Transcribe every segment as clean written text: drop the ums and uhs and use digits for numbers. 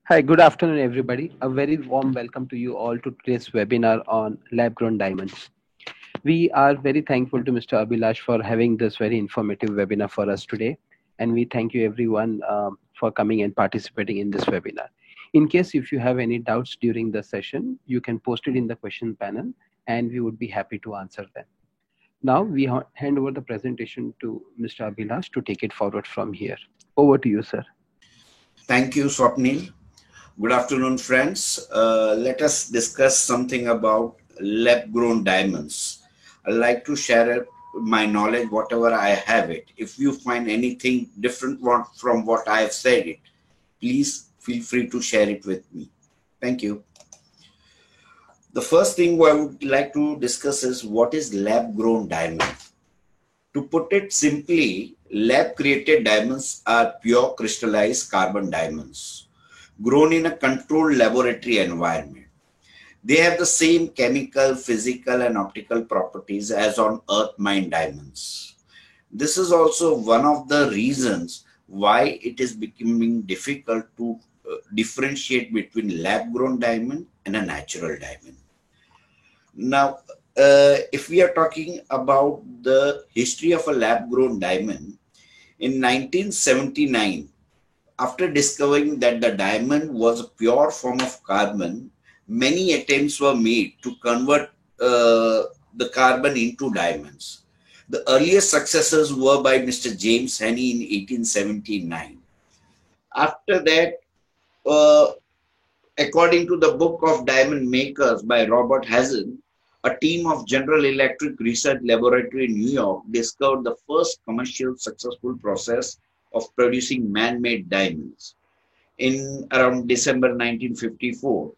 Hi, good afternoon, everybody. A very warm welcome to you all to today's webinar on lab grown diamonds. We are very thankful to Mr. Abhilash for having this very informative webinar for us today. And we thank you everyone for coming and participating in this webinar. In case if you have any doubts during the session, you can post it in the question panel and we would be happy to answer them. Now we hand over the presentation to Mr. Abhilash to take it forward from here. Over to you, sir. Thank you, Swapnil. Good afternoon, friends. Let us discuss something about lab-grown diamonds. I'd like to share my knowledge, whatever I have it. If you find anything different from what I have said it, please feel free to share it with me. Thank you. The first thing I would like to discuss is what is lab-grown diamond. To put it simply, lab-created diamonds are pure crystallized carbon diamonds, grown in a controlled laboratory environment. They have the same chemical, physical, and optical properties as on Earth mined diamonds. This is also one of the reasons why it is becoming difficult to differentiate between lab-grown diamond and a natural diamond. Now, if we are talking about the history of a lab-grown diamond, in 1979, after discovering that the diamond was a pure form of carbon, many attempts were made to convert the carbon into diamonds. The earliest successes were by Mr. James Henney in 1879. After that, according to the Book of Diamond Makers by Robert Hazen, a team of General Electric Research Laboratory in New York discovered the first commercial successful process of producing man-made diamonds in around December 1954.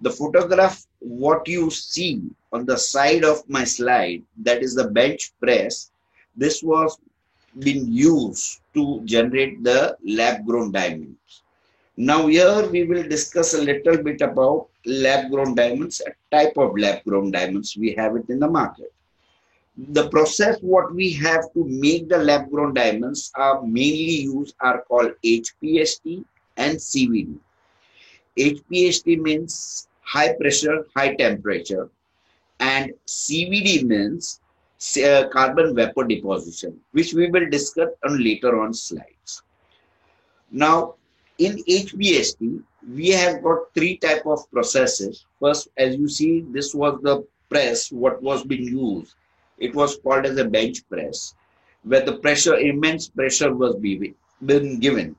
The photograph, what you see on the side of my slide, that is the bench press. This was been used to generate the lab-grown diamonds. Now here we will discuss a little bit about lab-grown diamonds, a type of lab-grown diamonds we have it in the market. The process what we have to make the lab-grown diamonds are mainly used are called HPHT and CVD. HPHT means high pressure, high temperature, and CVD means carbon vapor deposition, which we will discuss on later on slides. Now, in HPHT, we have got three type of processes. First, as you see, this was the press, what was being used. It was called as a bench press, where the pressure, immense pressure was been given.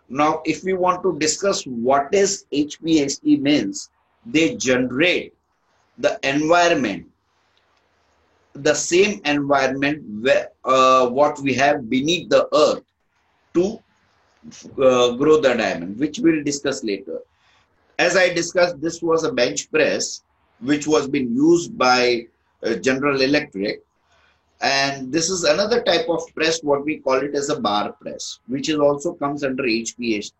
Now, if we want to discuss what is HPHT means, they generate the environment, the same environment where what we have beneath the earth to grow the diamond, which we'll discuss later. As I discussed, this was a bench press which was being used by General Electric, and this is another type of press, what we call it as a bar press, which is also comes under HPHT.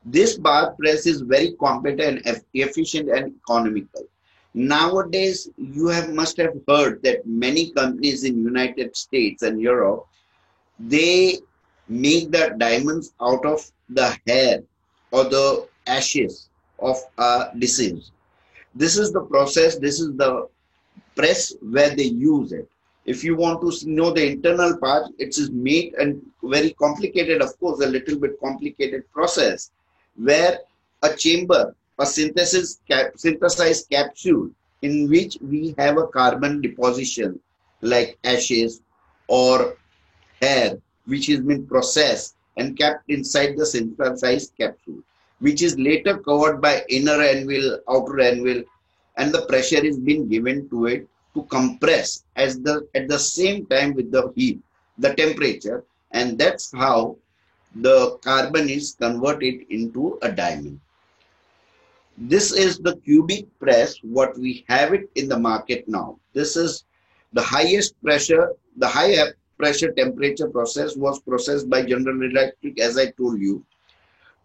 This bar press is very competent and efficient and economical. Nowadays, you must have heard that many companies in United States and Europe, they make the diamonds out of the hair or the ashes of a deceased. This is the process, this is the press where they use it. If you want to know the internal part, it is made and very complicated, of course, a little bit complicated process where a chamber, a synthesized capsule in which we have a carbon deposition like ashes or hair, which has been processed and kept inside the synthesized capsule, which is later covered by inner anvil, outer anvil, and the pressure is being given to it to compress at the same time with the heat, the temperature, and that's how the carbon is converted into a diamond. This is the cubic press, what we have it in the market now. This is the highest pressure, the higher pressure temperature process was processed by General Electric, as I told you.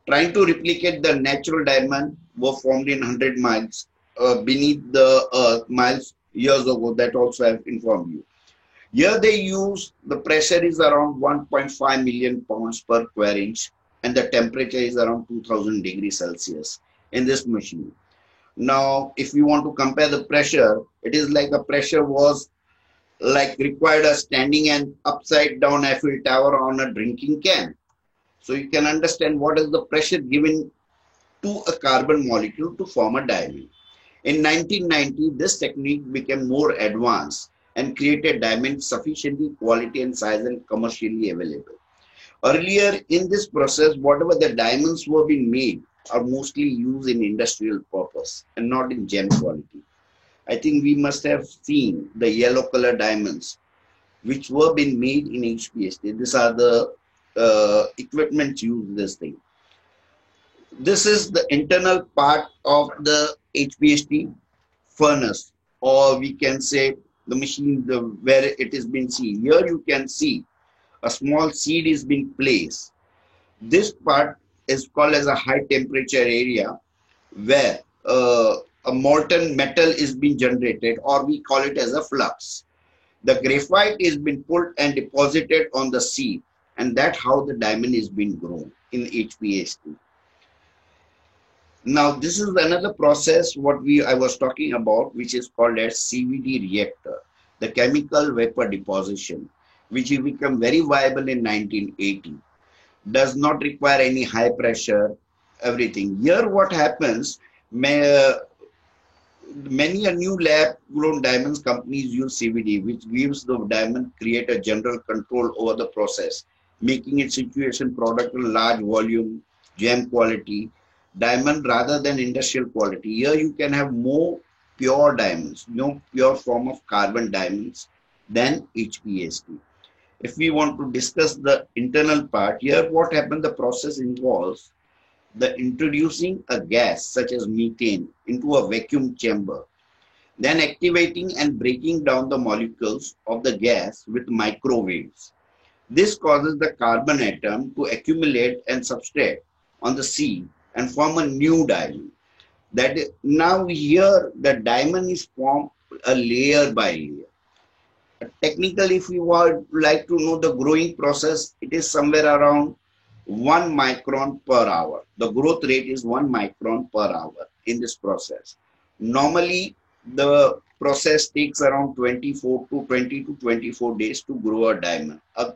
Trying to replicate the natural diamond were formed in 100 miles beneath the earth, miles years ago, that also I have informed you. Here they use, the pressure is around 1.5 million pounds per square inch, and the temperature is around 2000 degrees Celsius in this machine. Now, if you want to compare the pressure, it is like the pressure was like required a standing and upside down Eiffel Tower on a drinking can. So you can understand what is the pressure given to a carbon molecule to form a diamond. In 1990, this technique became more advanced and created diamonds sufficiently quality and size and commercially available. Earlier in this process, whatever the diamonds were being made are mostly used in industrial purpose and not in gem quality. I think we must have seen the yellow color diamonds which were being made in HPHT. These are the equipment used in this thing. This is the internal part of the HPHT furnace, or we can say the machine where it is being seen. Here you can see a small seed is being placed. This part is called as a high temperature area where a molten metal is being generated, or we call it as a flux. The graphite is being pulled and deposited on the seed, and that's how the diamond is being grown in HPHT. Now, this is another process what I was talking about, which is called as CVD reactor, the chemical vapor deposition, which will become very viable in 1980. Does not require any high pressure, everything. Here what happens, many a new lab grown diamonds companies use CVD, which gives the diamond create a general control over the process, making it situation product in large volume, gem quality, diamond rather than industrial quality. Here you can have more pure diamonds, pure form of carbon diamonds than HPHT. If we want to discuss the internal part, here what happened, the process involves the introducing a gas such as methane into a vacuum chamber, then activating and breaking down the molecules of the gas with microwaves. This causes the carbon atom to accumulate and substrate on the seed and form a new diamond. That is, now here the diamond is formed a layer by layer. Technically, if you would like to know the growing process, it is somewhere around 1 micron per hour. The growth rate is 1 micron per hour in this process. Normally, the process takes around 20 to 24 days to grow a diamond. A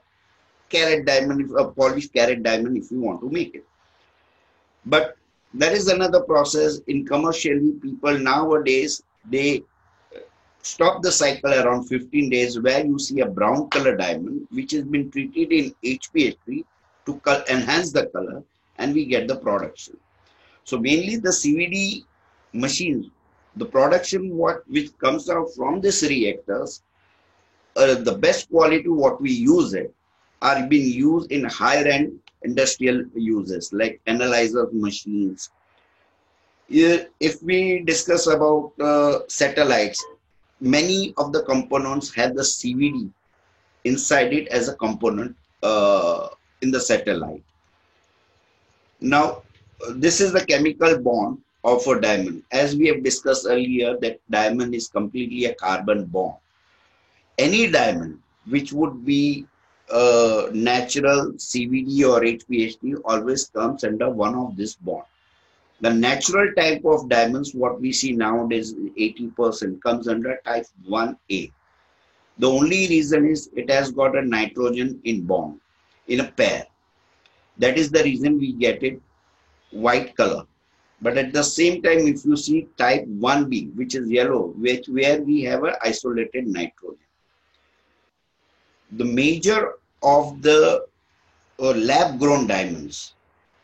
carat diamond, a polished carat diamond if you want to make it. But there is another process in commercially people nowadays, they stop the cycle around 15 days where you see a brown color diamond which has been treated in HPHT to enhance the color, and we get the production. So mainly the CVD machines, the production which comes out from these reactors, the best quality what we use it are being used in higher end industrial uses like analyzer machines. If we discuss about satellites, many of the components have the CVD inside it as a component in the satellite. Now, this is the chemical bond of a diamond. As we have discussed earlier, that diamond is completely a carbon bond. Any diamond which would be natural CVD or HPHT always comes under one of this bond. The natural type of diamonds, what we see nowadays, 80% comes under type 1A. The only reason is it has got a nitrogen in bond, in a pair. That is the reason we get it white color. But at the same time, if you see type 1B, which is yellow, where we have an isolated nitrogen. The major of the lab-grown diamonds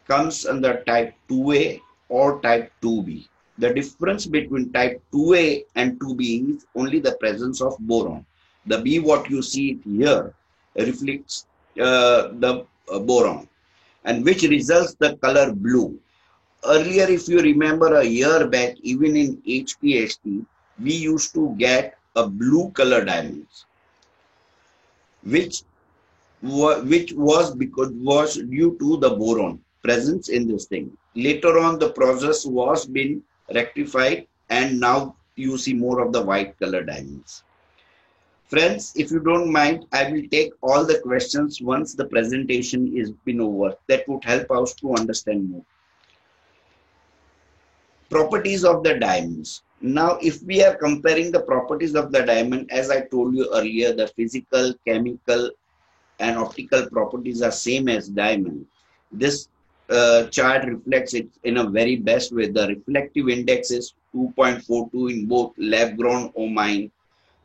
comes under type 2A or type 2B. The difference between type 2A and 2B is only the presence of boron. The B, what you see here, reflects the boron, and which results the color blue. Earlier, if you remember a year back, even in HPHT, we used to get a blue color diamonds, which was due to the boron presence in this thing. Later on, the process was been rectified, and now you see more of the white color diamonds. Friends, if you don't mind, I will take all the questions once the presentation is been over. That would help us to understand more. Properties of the diamonds. Now, if we are comparing the properties of the diamond, as I told you earlier, the physical, chemical, and optical properties are same as diamond. This chart reflects it in a very best way. The reflective index is 2.42 in both lab grown or mine.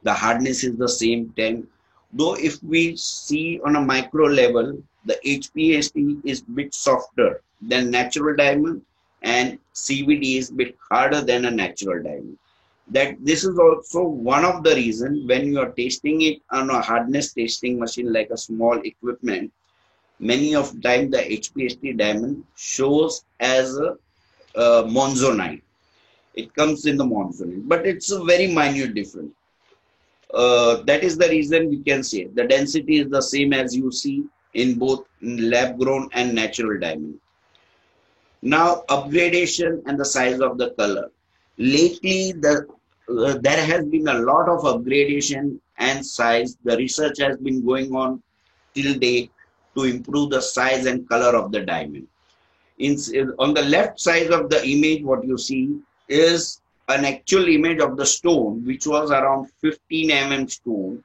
The hardness is the same 10. Though if we see on a micro level, the HPST is bit softer than natural diamond, and CVD is bit harder than a natural diamond. That this is also one of the reasons when you are testing it on a hardness testing machine like a small equipment, many of the time the HPST diamond shows as a monzonite. It comes in the monzonite, but it's a very minute difference. That is the reason we can say the density is the same as you see in both lab grown and natural diamond. Now, upgradation and the size of the color. Lately, there has been a lot of upgradation and size. The research has been going on till date to improve the size and color of the diamond. On the left side of the image, what you see is an actual image of the stone, which was around 15 mm stone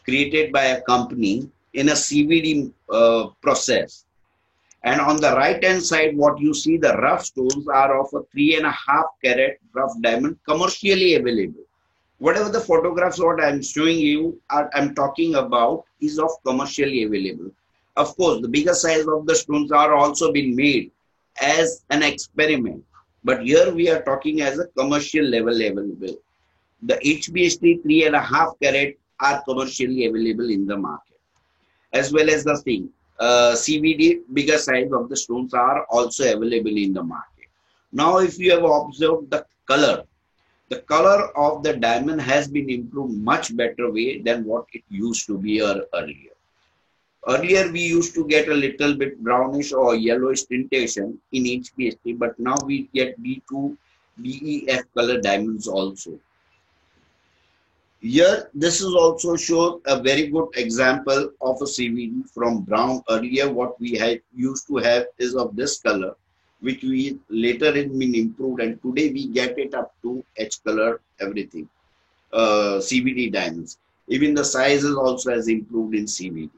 created by a company in a CVD process. And on the right hand side, what you see, the rough stones are of a 3.5 carat rough diamond commercially available. Whatever the photographs what I'm showing you, I'm talking about is of commercially available. Of course, the bigger size of the stones are also being made as an experiment. But here we are talking as a commercial level available. The HBST 3.5 carat are commercially available in the market. As well as the thing, CVD, bigger size of the stones are also available in the market. Now, if you have observed the color of the diamond has been improved much better way than what it used to be earlier. Earlier, we used to get a little bit brownish or yellowish tintation in HPST, but now we get D2, DEF color diamonds also. Here, this is also shows a very good example of a CVD from brown. Earlier, what we had used to have is of this color, which we later has been improved, and today we get it up to H color, everything. CVD diamonds. Even the sizes also has improved in CVD.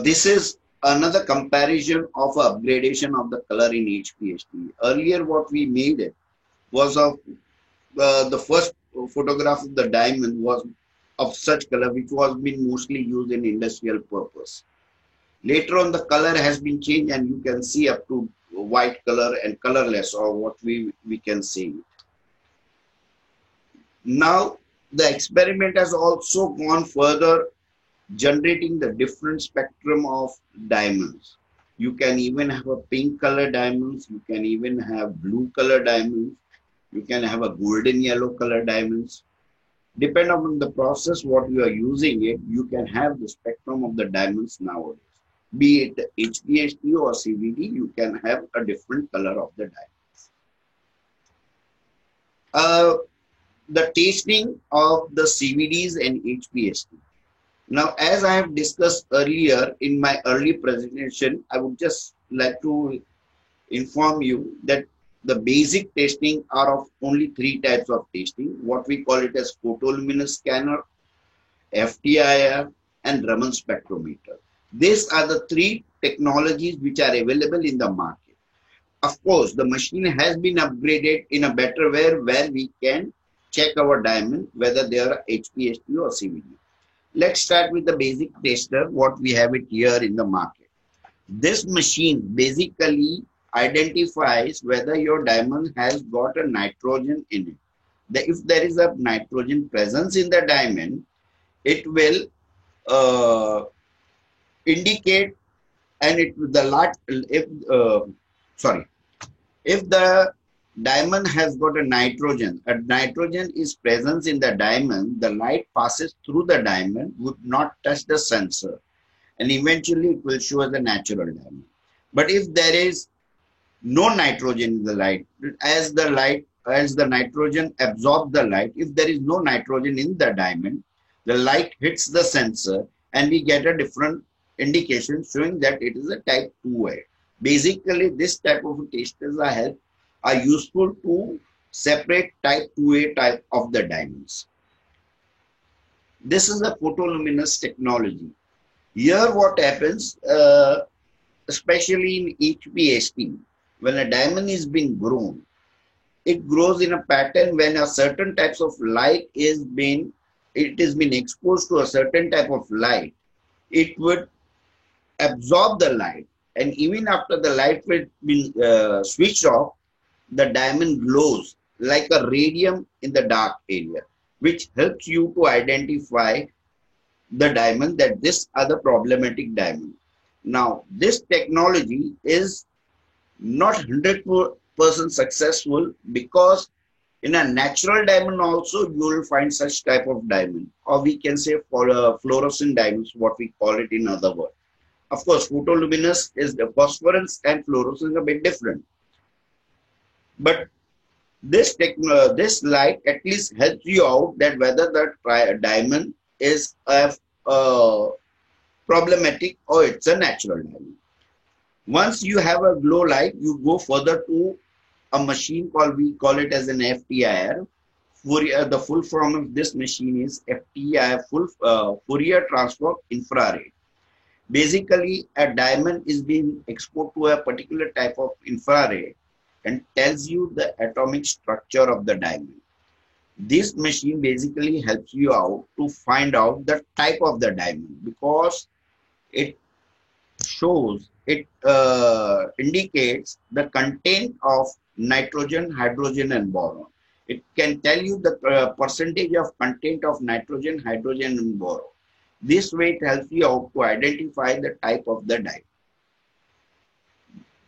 This is another comparison of upgradation of the color in HPST. Earlier, what we made it was of the first photograph of the diamond was of such color, which was been mostly used in industrial purpose. Later on, the color has been changed, and you can see up to white color and colorless, or what we can see. Now, the experiment has also gone further, generating the different spectrum of diamonds. You can even have a pink color diamonds, you can even have blue color diamonds, you can have a golden yellow color diamonds. Depending on the process what you are using it, you can have the spectrum of the diamonds nowadays. Be it HPST or CVD, you can have a different color of the diamonds. The tasting of the CVDs and HPST. Now, as I have discussed earlier in my early presentation, I would just like to inform you that the basic testing are of only 3 types of testing. What we call it as photoluminescence scanner, FTIR, and Raman spectrometer. These are the 3 technologies which are available in the market. Of course, the machine has been upgraded in a better way where we can check our diamond whether they are HPST or CVD. Let's start with the basic tester, what we have it here in the market. This machine basically identifies whether your diamond has got a nitrogen in it. If there is a nitrogen presence in the diamond, it will indicate, and if the diamond has got a nitrogen is present in the diamond, the light passes through the diamond, would not touch the sensor, and eventually it will show as a natural diamond. But if there is no nitrogen in the light, as the light as the nitrogen absorbs the light, if there is no nitrogen in the diamond, the light hits the sensor and we get a different indication showing that it is a type 2A. Basically, this type of testers are useful to separate type 2A type of the diamonds. This is a photoluminescence technology. Here what happens, especially in HPHT, when a diamond is being grown, it grows in a pattern when a certain types of light is been exposed to a certain type of light, it would absorb the light, and even after the light will be switched off, the diamond glows like a radium in the dark area, which helps you to identify the diamond that this are the problematic diamond. Now, this technology is not 100% successful because in a natural diamond also you will find such type of diamond, or we can say for fluorescent diamonds, what we call it in other words. Of course, photoluminescence is the phosphorescence and fluorescence a bit different. But this light at least helps you out that whether that diamond is problematic or it's a natural diamond. Once you have a glow light, you go further to a machine we call it as an FTIR. The full form of this machine is FTIR, Fourier Transform Infrared. Basically, a diamond is being exposed to a particular type of infrared and tells you the atomic structure of the diamond. This machine basically helps you out to find out the type of the diamond because it indicates the content of nitrogen, hydrogen, and boron. It can tell you the percentage of content of nitrogen, hydrogen, and boron. This way it helps you out to identify the type of the diamond.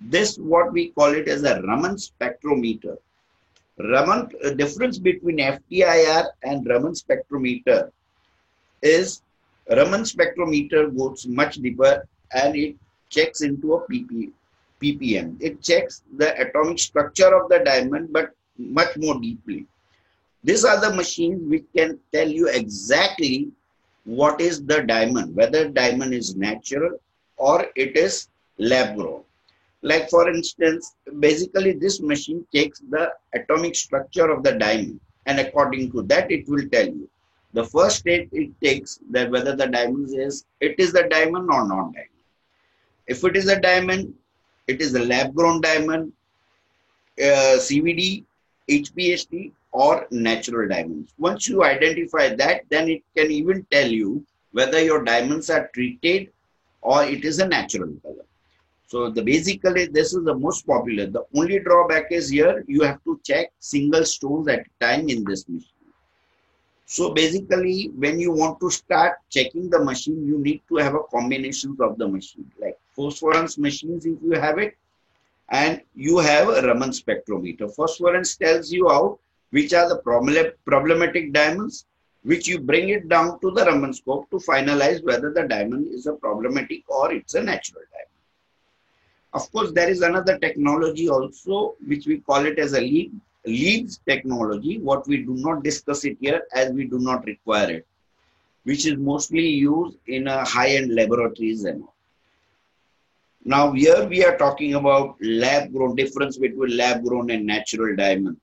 This what we call it as a Raman spectrometer. Difference between FTIR and Raman spectrometer is Raman spectrometer goes much deeper and it checks into a ppm. It checks the atomic structure of the diamond but much more deeply. These are the machines which can tell you exactly what is the diamond, whether diamond is natural or it is lab grown. Like for instance, basically this machine takes the atomic structure of the diamond and according to that it will tell you. The first step it takes that whether the diamond is the diamond or non-diamond. If it is a diamond, it is a lab grown diamond, CVD, HPHT or natural diamonds. Once you identify that, then it can even tell you whether your diamonds are treated or it is a natural color. So basically this is the most popular. The only drawback is here you have to check single stones at a time in this machine. So basically when you want to start checking the machine, you need to have a combination of the machine, like phosphorescence machines if you have it, and you have a Raman spectrometer. Phosphorescence tells you out which are the problematic diamonds, which you bring it down to the Raman scope to finalize whether the diamond is a problematic or it's a natural diamond. Of course, there is another technology also, which we call it as a leads technology. What we do not discuss it here as we do not require it, which is mostly used in high-end laboratories and all. Now here we are talking about lab-grown, difference between lab-grown and natural diamond.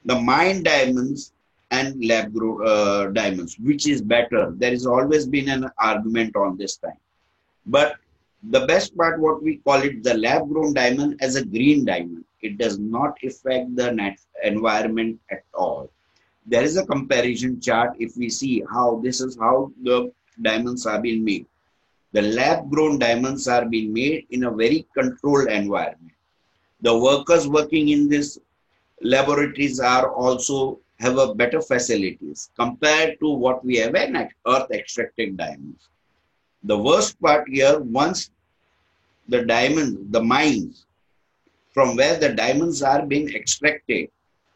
The mine diamonds and lab-grown diamonds, which is better? There has always been an argument on this time. But the best part, what we call it, the lab-grown diamond as a green diamond. It does not affect the environment at all. There is a comparison chart. If we see how this is how the diamonds are being made. The lab-grown diamonds are being made in a very controlled environment. The workers working in these laboratories are also have a better facilities compared to what we have in earth extracted diamonds. The worst part here, once the diamonds, the mines from where the diamonds are being extracted,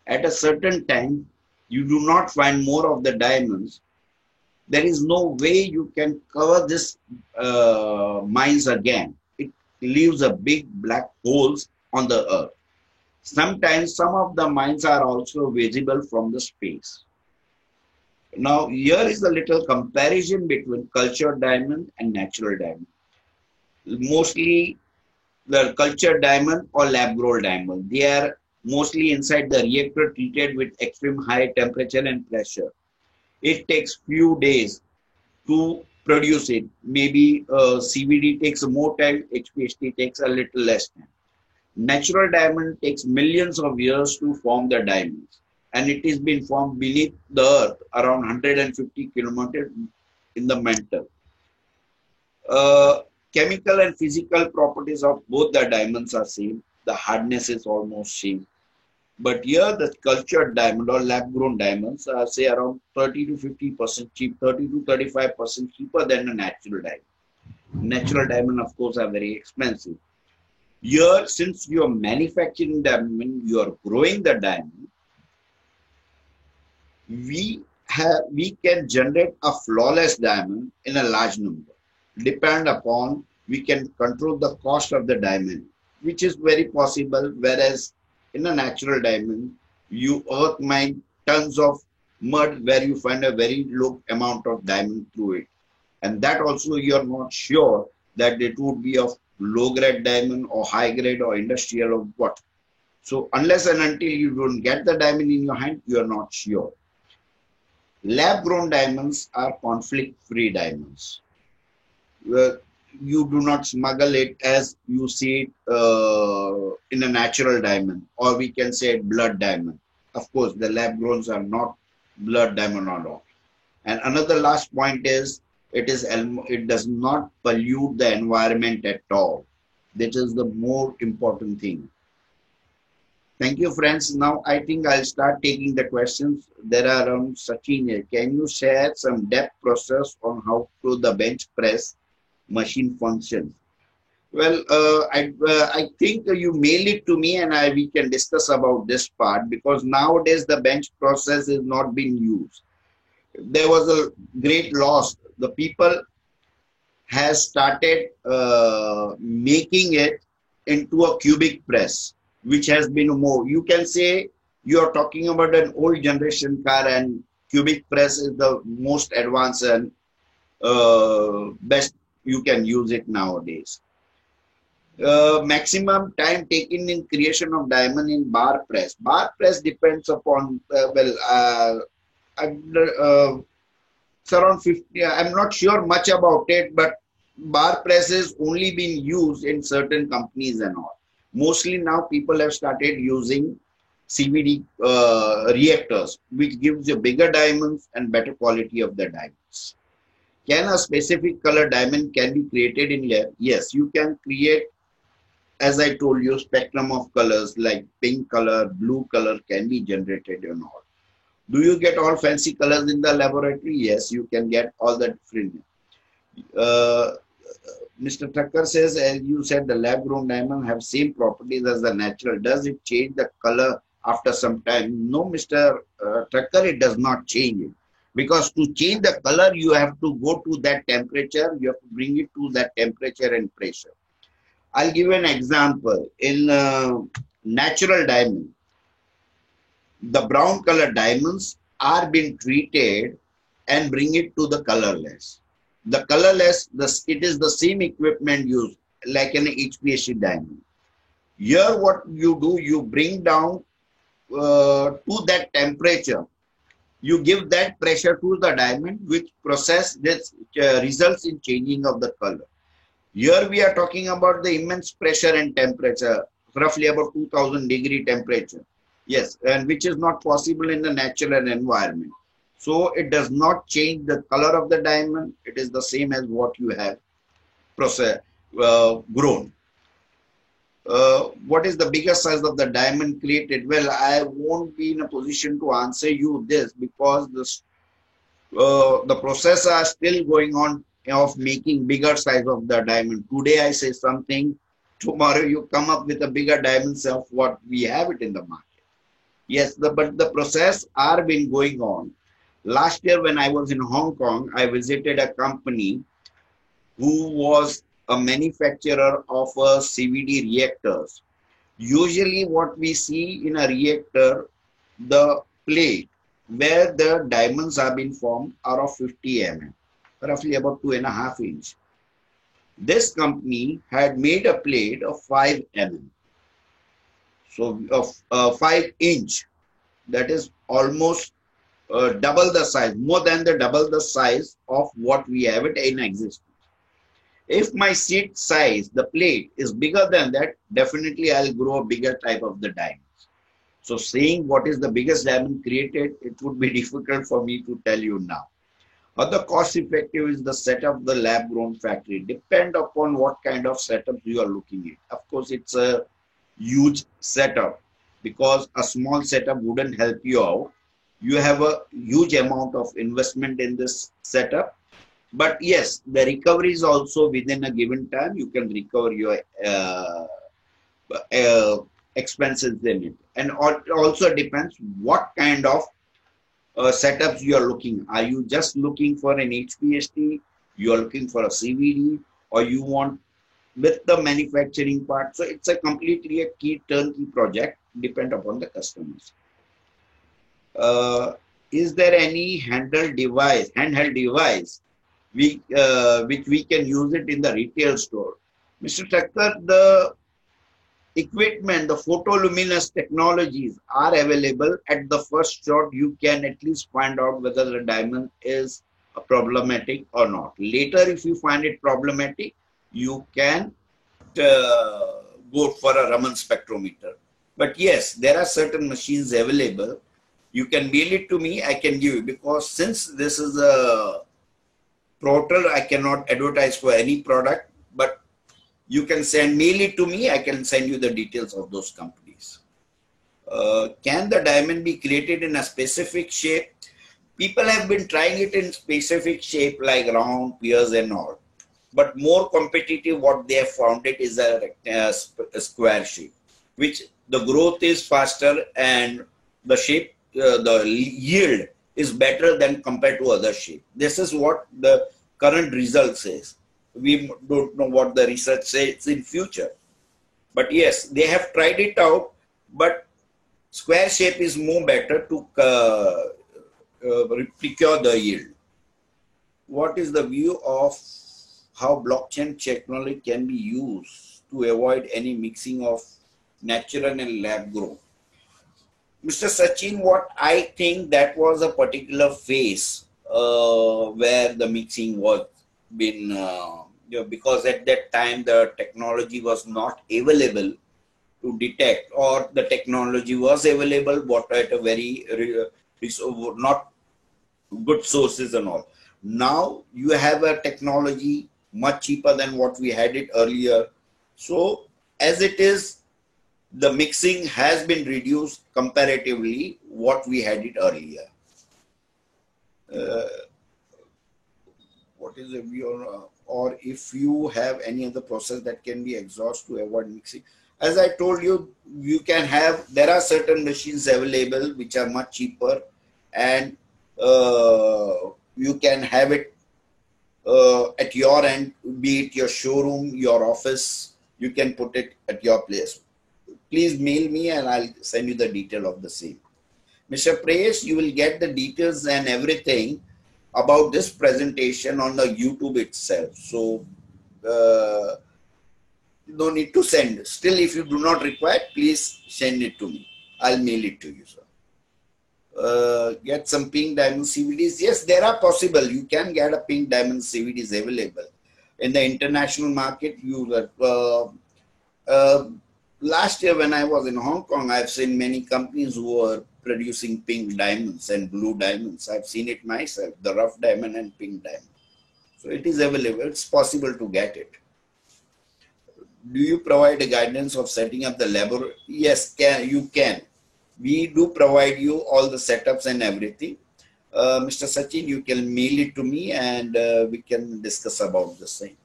at a certain time, you do not find more of the diamonds. There is no way you can cover this mines again. It leaves a big black holes on the earth. Sometimes some of the mines are also visible from the space. Now, here is a little comparison between cultured diamond and natural diamond. Mostly the cultured diamond or lab grown diamond. They are mostly inside the reactor treated with extreme high temperature and pressure. It takes few days to produce it. Maybe CVD takes more time, HPHT takes a little less time. Natural diamond takes millions of years to form the diamonds, and it is been formed beneath the earth around 150 kilometers in the mantle. Chemical and physical properties of both the diamonds are same. The hardness is almost same. But here the cultured diamond or lab grown diamonds are say around 30 to 50% cheap, 30 to 35% cheaper than a natural diamond. Natural diamond, of course, are very expensive. Here, since you are manufacturing diamond, you are growing the diamond, we can generate a flawless diamond in a large number. Depend upon we can control the cost of the diamond, which is very possible. Whereas in a natural diamond, you earth mine tons of mud where you find a very low amount of diamond through it, and that also you are not sure that it would be of low grade diamond or high grade or industrial or what. So unless and until you don't get the diamond in your hand, you are not sure. Lab grown diamonds are conflict free diamonds. You do not smuggle it as you see it in a natural diamond, or we can say blood diamond. Of course, the lab growns are not blood diamond at all. And another last point is it does not pollute the environment at all. That is the more important thing. Thank you, friends. Now I think I'll start taking the questions. There are around Sachin here. Can you share some depth process on how to the bench press machine functions? Well, I think you mail it to me and we can discuss about this part, because nowadays the bench process is not being used. There was a great loss. The people has started making it into a cubic press, which has been more. You can say you are talking about an old generation car, and cubic press is the most advanced and best you can use it nowadays. Maximum time taken in creation of diamond in bar press. Bar press depends upon, it's around 50. I'm not sure much about it, but bar press is only being used in certain companies and all. Mostly now people have started using CVD reactors, which gives you bigger diamonds and better quality of the diamonds. Can a specific color diamond can be created in layer? Yes, you can create, as I told you, spectrum of colors like pink color, blue color can be generated and all. Do you get all fancy colors in the laboratory? Yes, you can get all the different. Mr. Thakkar says, as you said, the lab grown diamond have same properties as the natural. Does it change the color after some time? No, Mr. Thakkar, it does not change it. Because to change the color, you have to go to that temperature. You have to bring it to that temperature and pressure. I'll give you an example. In natural diamond, the brown color diamonds are being treated and bring it to the colorless. The colorless, it is the same equipment used like an HPHT diamond. Here what you do, you bring down to that temperature. You give that pressure to the diamond, which process this results in changing of the color. Here we are talking about the immense pressure and temperature, roughly about 2000 degree temperature. Yes, and which is not possible in the natural environment. So it does not change the color of the diamond. It is the same as what you have grown. What is the biggest size of the diamond created? Well, I won't be in a position to answer you this, because this, the process are still going on of making bigger size of the diamond. Today I say something, tomorrow you come up with a bigger diamonds of what we have it in the market. Yes, but the process are been going on. Last year when I was in Hong Kong, I visited a company who was a manufacturer of CVD reactors. Usually what we see in a reactor, the plate where the diamonds have been formed are of 50 mm, roughly about 2.5 inch. This company had made a plate of 5 mm, so of 5 inch, that is almost double the size, more than the double the size of what we have it in existence. If my seed size, the plate is bigger than that, definitely I'll grow a bigger type of the diamond. So saying what is the biggest diamond created, it would be difficult for me to tell you now. Other cost effective is the setup of the lab grown factory. Depend upon what kind of setup you are looking at. Of course, it's a huge setup because a small setup wouldn't help you out. You have a huge amount of investment in this setup. But yes, the recovery is also within a given time. You can recover your uh, expenses in it. And it also depends what kind of setups you are looking. Are you just looking for an HPST? You are looking for a CVD, or you want with the manufacturing part? So it's a completely a key turnkey project, depend upon the customers. Is there any handheld device which we can use it in the retail store? Mr. Thakkar, the equipment, the photoluminous technologies are available. At the first shot, you can at least find out whether the diamond is problematic or not. Later, if you find it problematic, you can go for a Raman spectrometer. But yes, there are certain machines available. You can mail it to me, I can give you, because since this is a portal, I cannot advertise for any product, but you can mail it to me, I can send you the details of those companies. Can the diamond be created in a specific shape? People have been trying it in specific shape like round, piers and all. But more competitive, what they have found it is a square shape, which the growth is faster and the shape, the yield is better than compared to other shape. This is what the current result says. We don't know what the research says in future. But yes, they have tried it out, but square shape is more better to procure the yield. What is the view of how blockchain technology can be used to avoid any mixing of natural and lab grown? Mr. Sachin, what I think that was a particular phase where the mixing was been, because at that time the technology was not available to detect, or the technology was available but at a very not good sources and all. Now you have a technology much cheaper than what we had it earlier. So as it is, the mixing has been reduced comparatively what we had it earlier. What is the view, or if you have any other process that can be exhaust to avoid mixing? As I told you, you can have, there are certain machines available which are much cheaper, and you can have it at your end, be it your showroom, your office, you can put it at your place. Please mail me and I'll send you the detail of the same. Mr. Prayesh, you will get the details and everything about this presentation on the YouTube itself. So, no need to send. Still, if you do not require, please send it to me. I'll mail it to you, sir. Get some pink diamond CVDs. Yes, there are possible. You can get a pink diamond CVDs available. In the international market, last year when I was in Hong Kong, I've seen many companies who are producing pink diamonds and blue diamonds. I've seen it myself, the rough diamond and pink diamond. So it is available. It's possible to get it. Do you provide a guidance of setting up the laboratory? Yes, you can. We do provide you all the setups and everything. Mr. Sachin, you can mail it to me and we can discuss about the same.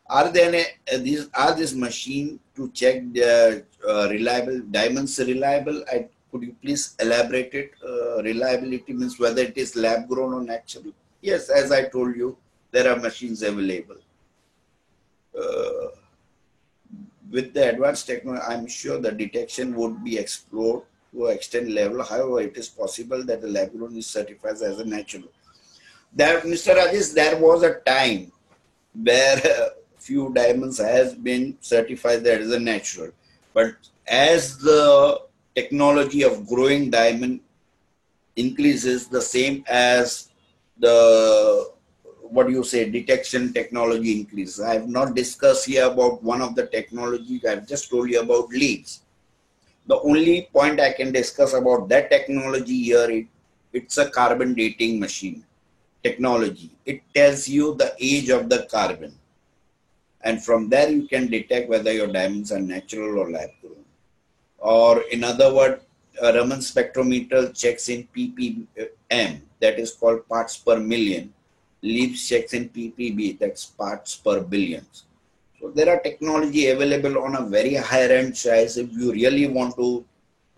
Are there this machine to check the reliable diamonds reliable? Could you please elaborate it? Reliability means whether it is lab grown or natural. Yes, as I told you, there are machines available. With the advanced technology, I'm sure the detection would be explored to an extent level. However, it is possible that the lab-grown is certified as a natural. There, Mr. Rajesh, there was a time where few diamonds has been certified that is a natural. But as the technology of growing diamond increases, the same as the what do you say detection technology increases. I have not discussed here about one of the technologies. I've just told you about leads. The only point I can discuss about that technology here, it's a carbon dating machine technology. It tells you the age of the carbon, and from there you can detect whether your diamonds are natural or lab grown. Or in other words, a Raman spectrometer checks in ppm, that is called parts per million. Leaps checks in ppb, that's parts per billions. So there are technology available on a very higher end size. If you really want to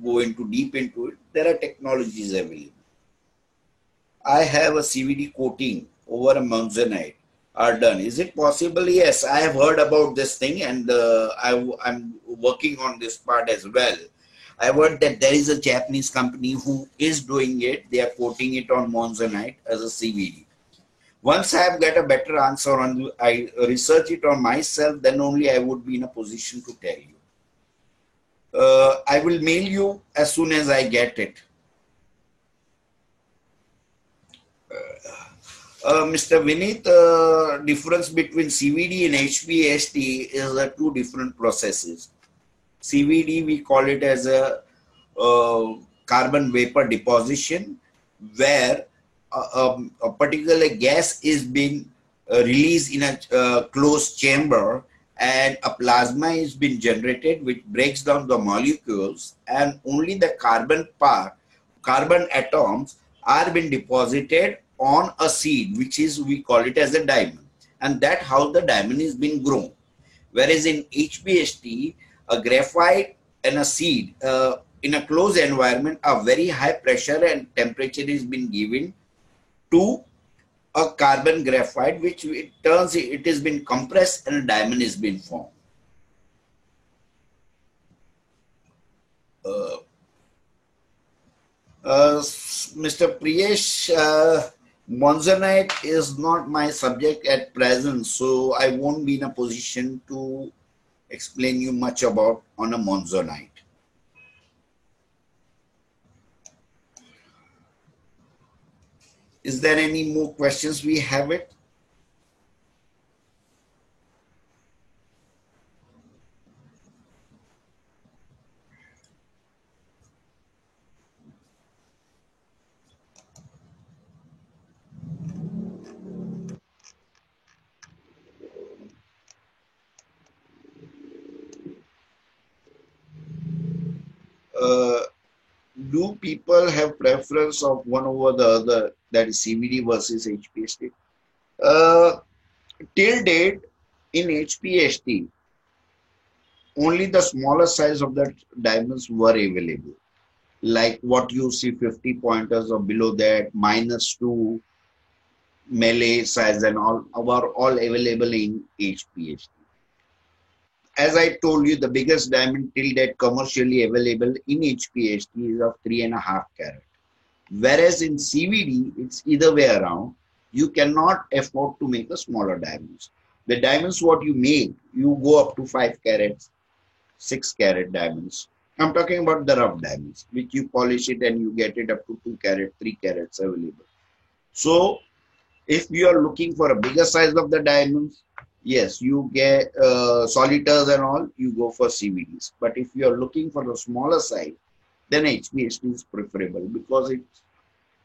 go into deep into it, there are technologies available. I have a CVD coating over a monzonite are done. Is it possible? Yes, I have heard about this thing, and I'm working on this part as well. I heard that there is a Japanese company who is doing it. They are coating it on monzonite as a CVD. Once I have got a better answer on, I research it on myself, then only I would be in a position to tell you. I will mail you as soon as I get it. Mr. Vinith, difference between CVD and HPST is two different processes. CVD, we call it as a carbon vapor deposition, where a particular gas is being released in a closed chamber, and a plasma is being generated which breaks down the molecules, and only the carbon atoms are being deposited on a seed, which is, we call it as a diamond, and that how the diamond is being grown. Whereas in HPST, a graphite and a seed in a closed environment, a very high pressure and temperature is being given to a carbon graphite, which it has been compressed and a diamond is being formed. Mr. Priyesh, monzonite is not my subject at present, so I won't be in a position to explain you much about on a monzonite. Is there any more questions we have it? Do people have preference of one over the other, that is CVD versus HPST? Till date, in HPST, only the smaller size of the diamonds were available. Like what you see, 50 pointers or below that, -2 melee size and all are all available in HPST. As I told you, the biggest diamond till date commercially available in HPST is of 3.5 carat. Whereas in CVD, it's either way around. You cannot afford to make a smaller diamonds. The diamonds what you make, you go up to 5 carats, 6 carat diamonds. I'm talking about the rough diamonds, which you polish it and you get it up to 2 carat, 3 carats available. So if you are looking for a bigger size of the diamonds, yes, you get solitaires and all, you go for CVDs. But if you are looking for the smaller size, then HPST is preferable because it's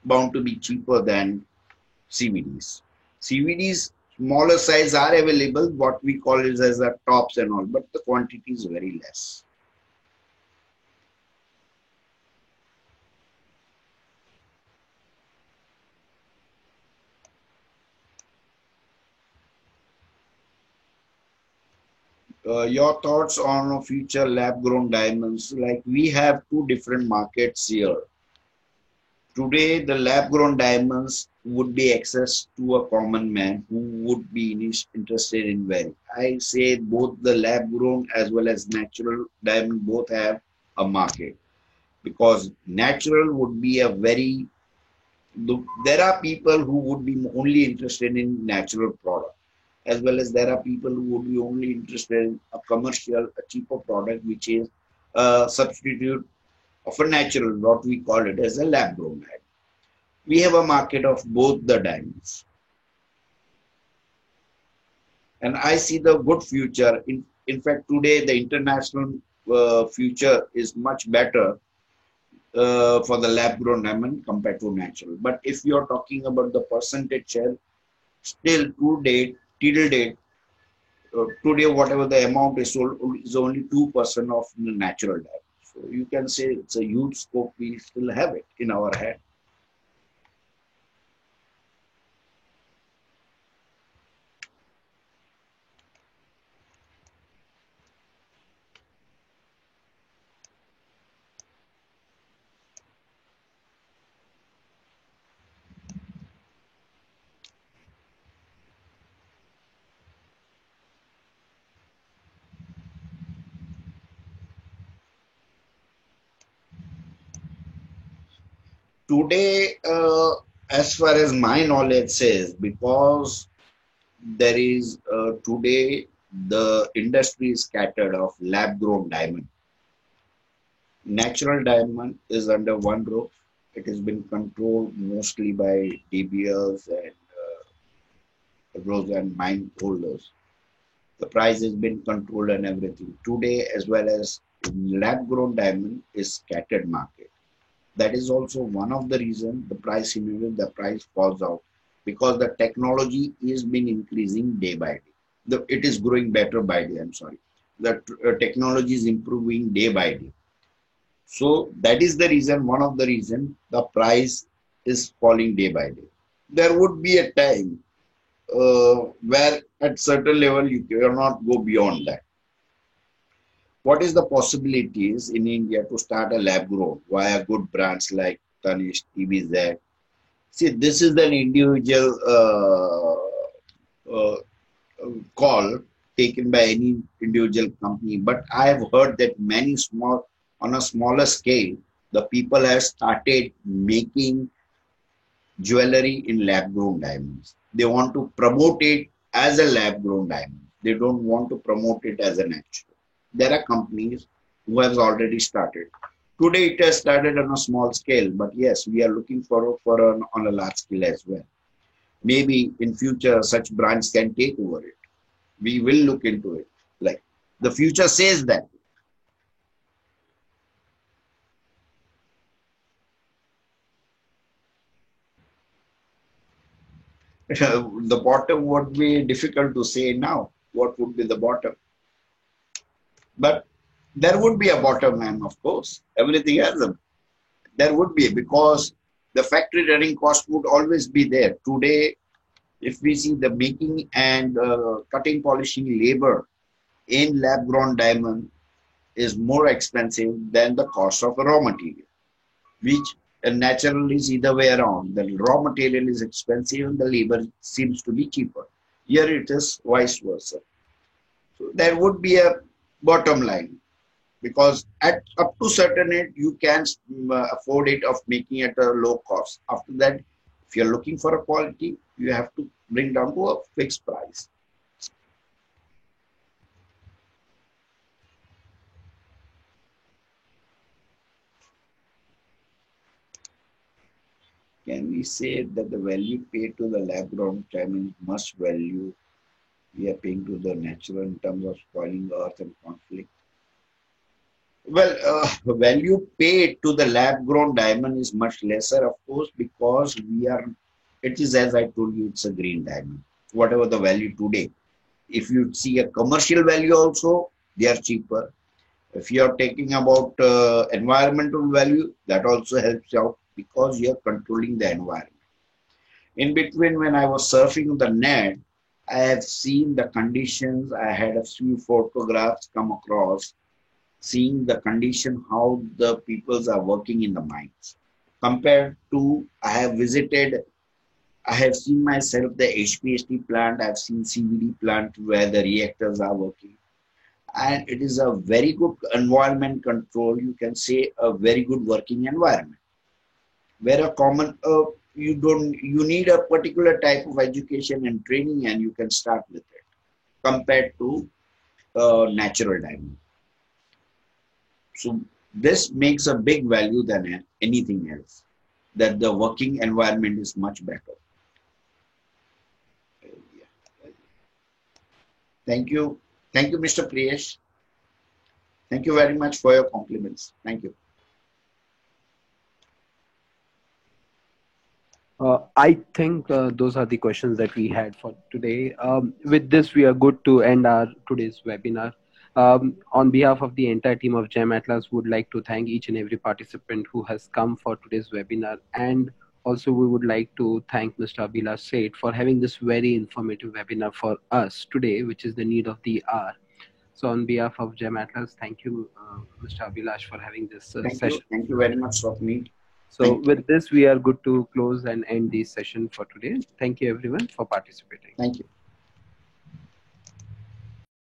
bound to be cheaper than CVDs. CVDs smaller size are available, what we call it as a tops and all, but the quantity is very less. Your thoughts on future lab grown diamonds? Like, we have two different markets here. Today, the lab-grown diamonds would be access to a common man who would be interested in wealth. I say both the lab-grown as well as natural diamond both have a market, because natural would be a very, there are people who would be only interested in natural product, as well as there are people who would be only interested in a commercial, a cheaper product, which is a substitute of a natural, what we call it as a lab-grown diamond. We have a market of both the diamonds. And I see the good future. In fact, today the international future is much better for the lab-grown diamond compared to natural. But if you're talking about the percentage share, still till date, today whatever the amount is sold is only 2% of the natural diamond. So you can say it's a huge scope. We still have it in our hand. Today, as far as my knowledge says, because there is today the industry is scattered of lab grown diamond. Natural diamond is under one roof. It has been controlled mostly by DBLs and rose and mine holders. The price has been controlled and everything. Today, as well as lab grown diamond is scattered market. That is also one of the reasons the price falls out, because the technology is been increasing day by day. It is growing better by day. I'm sorry. The technology is improving day by day. So that is the reason, one of the reason the price is falling day by day. There would be a time where at certain level you cannot go beyond that. What is the possibilities in India to start a lab grown via good brands like Tanishq, TBZ? See, this is an individual call taken by any individual company, but I have heard that many small, on a smaller scale, the people have started making jewelry in lab grown diamonds. They want to promote it as a lab grown diamond. They don't want to promote it as a natural. There are companies who have already started. Today it has started on a small scale, but yes, we are looking for on a large scale as well. Maybe in future such brands can take over it. We will look into it. Like the future says that. The bottom would be difficult to say now. What would be the bottom? But there would be a bottom line, of course. Everything else, there would be, because the factory running cost would always be there. Today, if we see the making and cutting polishing labor in lab grown diamond is more expensive than the cost of a raw material, which naturally is either way around. The raw material is expensive and the labor seems to be cheaper. Here it is vice versa. So there would be a bottom line, because at up to certain age you can afford it of making it a low cost. After that, if you're looking for a quality, you have to bring down to a fixed price. Can we say that the value paid to the lab grown diamond is much value we are paying to the natural in terms of spoiling earth and conflict? Well, the value paid to the lab grown diamond is much lesser, of course, because it is, as I told you, it's a green diamond. Whatever the value today. If you see a commercial value also, they are cheaper. If you are taking about environmental value, that also helps out because you are controlling the environment. In between, when I was surfing the net, I have seen the conditions. I had a few photographs come across, seeing the condition, how the peoples are working in the mines. compared to I have seen myself the HPST plant, I've seen CVD plant where the reactors are working. And it is a very good environment control. You can say a very good working environment where a common, you need a particular type of education and training and you can start with it compared to natural diamond. So this makes a big value than anything else, that the working environment is much better. Thank you. Thank you, Mr. Priyesh. Thank you very much for your compliments. Thank you. I think those are the questions that we had for today. With this, we are good to end our today's webinar. On behalf of the entire team of GEM Atlas, would like to thank each and every participant who has come for today's webinar. And also, we would like to thank Mr. Abhilash Seth for having this very informative webinar for us today, which is the need of the hour. So on behalf of GEM Atlas, thank you, Mr. Abhilash, for having this session. Thank you very much, Swapnil. So with this, we are good to close and end this session for today. Thank you everyone for participating. Thank you.